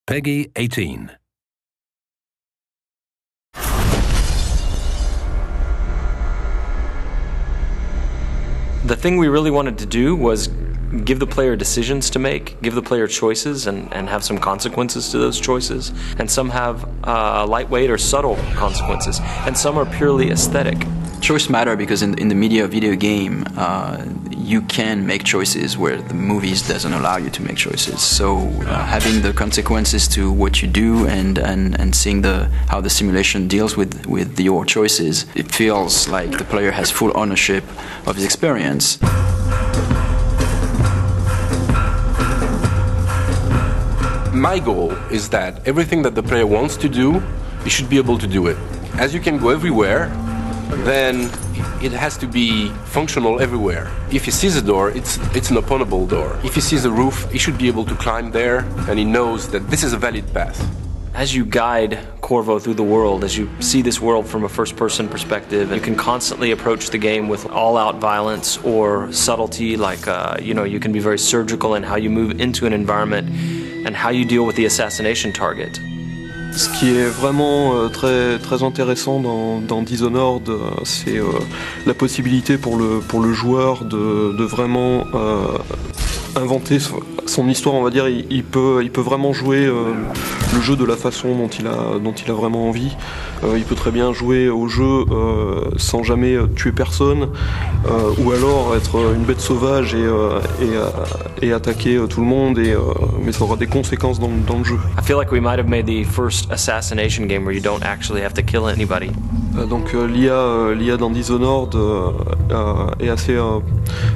Peggy 18. The thing we really wanted to do was give the player decisions to make, give the player choices and have some consequences to those choices. And some have lightweight or subtle consequences, and some are purely aesthetic. Choice matter because in the media video game, you can make choices where the movies doesn't allow you to make choices. So having the consequences to what you do and seeing how the simulation deals with your choices, it feels like the player has full ownership of his experience. My goal is that everything that the player wants to do, he should be able to do it. As you can go everywhere, then it has to be functional everywhere. If he sees a door, it's an openable door. If he sees a roof, he should be able to climb there, and he knows that this is a valid path. As you guide Corvo through the world, as you see this world from a first-person perspective, you can constantly approach the game with all-out violence or subtlety, like you can be very surgical in how you move into an environment and how you deal with the assassination target. Ce qui est vraiment très intéressant dans Dishonored, c'est la possibilité pour le joueur de vraiment inventer son histoire, on va dire. Il peut vraiment jouer le jeu de la façon dont il a vraiment envie. Il peut très bien jouer au jeu sans jamais tuer personne, ou alors être une bête sauvage et attaquer tout le monde, mais ça aura des conséquences dans le jeu. I feel like we might have made the first assassination game where you don't actually have to kill anybody. Donc l'IA dans Dishonored est assez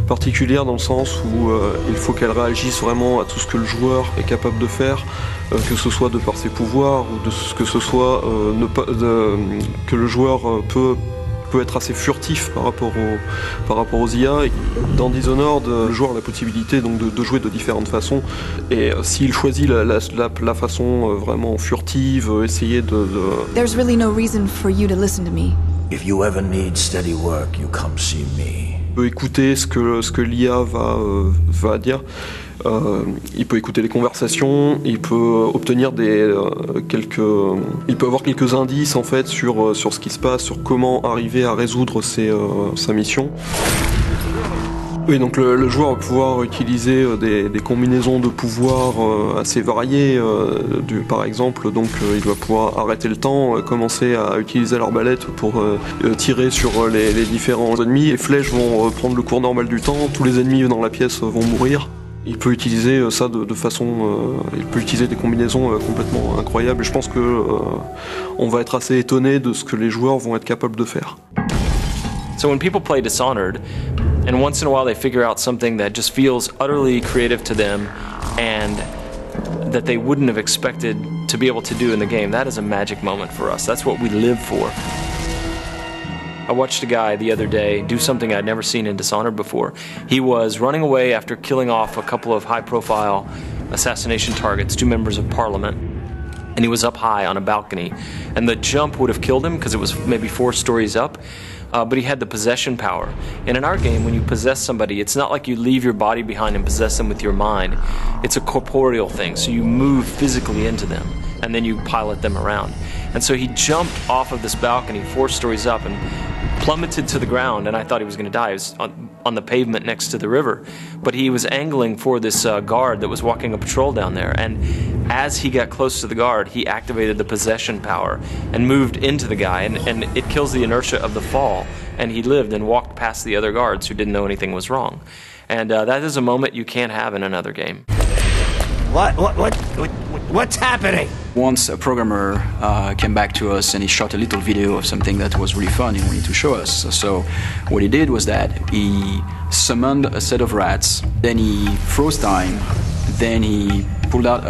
particulière dans le sens où il faut qu'elle réagisse vraiment à tout ce que le joueur est capable de faire, que ce soit de par ses pouvoirs ou de ce que ce soit que le joueur peut être assez furtif par rapport aux IA. Dans Dishonored, le joueur a la possibilité donc de jouer de différentes façons, et s'il choisit la façon vraiment furtive, essayer de... There's really no reason for you to listen to me. If you ever need steady work, you come see me. Il peut écouter ce que l'IA va dire. Il peut écouter les conversations, il peut obtenir il peut avoir quelques indices en fait sur ce qui se passe, sur comment arriver à résoudre sa mission. Oui, donc le joueur va pouvoir utiliser des combinaisons de pouvoirs assez variées. Par exemple, donc il va pouvoir arrêter le temps, commencer à utiliser l'arbalète pour tirer sur les différents ennemis. Les flèches vont prendre le cours normal du temps, tous les ennemis dans la pièce vont mourir. Il peut utiliser ça de façon... il peut utiliser des combinaisons complètement incroyables. Je pense que on va être assez étonné de ce que les joueurs vont être capables de faire. So when people play Dishonored, and once in a while they figure out something that just feels utterly creative to them and that they wouldn't have expected to be able to do in the game, that is a magic moment for us. That's what we live for. I watched a guy the other day do something I'd never seen in Dishonored before. He was running away after killing off a couple of high-profile assassination targets, 2 members of parliament, and he was up high on a balcony. And the jump would have killed him because it was maybe 4 stories up, but he had the possession power. And in our game, when you possess somebody, it's not like you leave your body behind and possess them with your mind. It's a corporeal thing, so you move physically into them, and then you pilot them around. And so he jumped off of this balcony 4 stories up and plummeted to the ground, and I thought he was going to die. He was on the pavement next to the river, but he was angling for this guard that was walking a patrol down there, and as he got close to the guard, he activated the possession power and moved into the guy, and it kills the inertia of the fall, and he lived and walked past the other guards who didn't know anything was wrong. And that is a moment you can't have in another game. What's happening? Once a programmer came back to us and he shot a little video of something that was really fun he wanted to show us. So what he did was that he summoned a set of rats, then he froze time, then he pulled out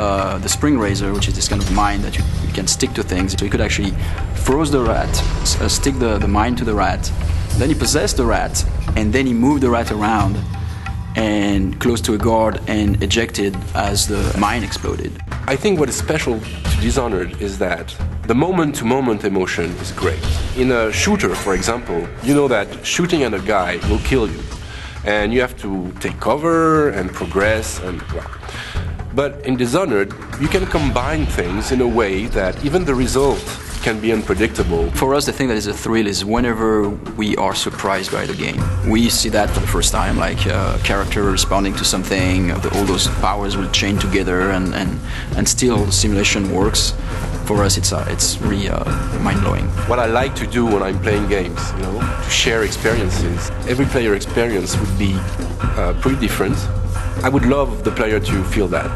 the spring razor, which is this kind of mine that you can stick to things. So he could actually froze the rat, stick the mine to the rat, then he possessed the rat, and then he moved the rat around and close to a guard and ejected as the mine exploded. I think what is special to Dishonored is that the moment-to-moment emotion is great. In a shooter, for example, you know that shooting at a guy will kill you, and you have to take cover and progress, and well. But in Dishonored, you can combine things in a way that even the result can be unpredictable. For us, the thing that is a thrill is whenever we are surprised by the game. We see that for the first time, like a character responding to something, all those powers will chain together, and still simulation works. For us, it's really mind-blowing. What I like to do when I'm playing games, to share experiences. Every player experience would be pretty different. I would love the player to feel that.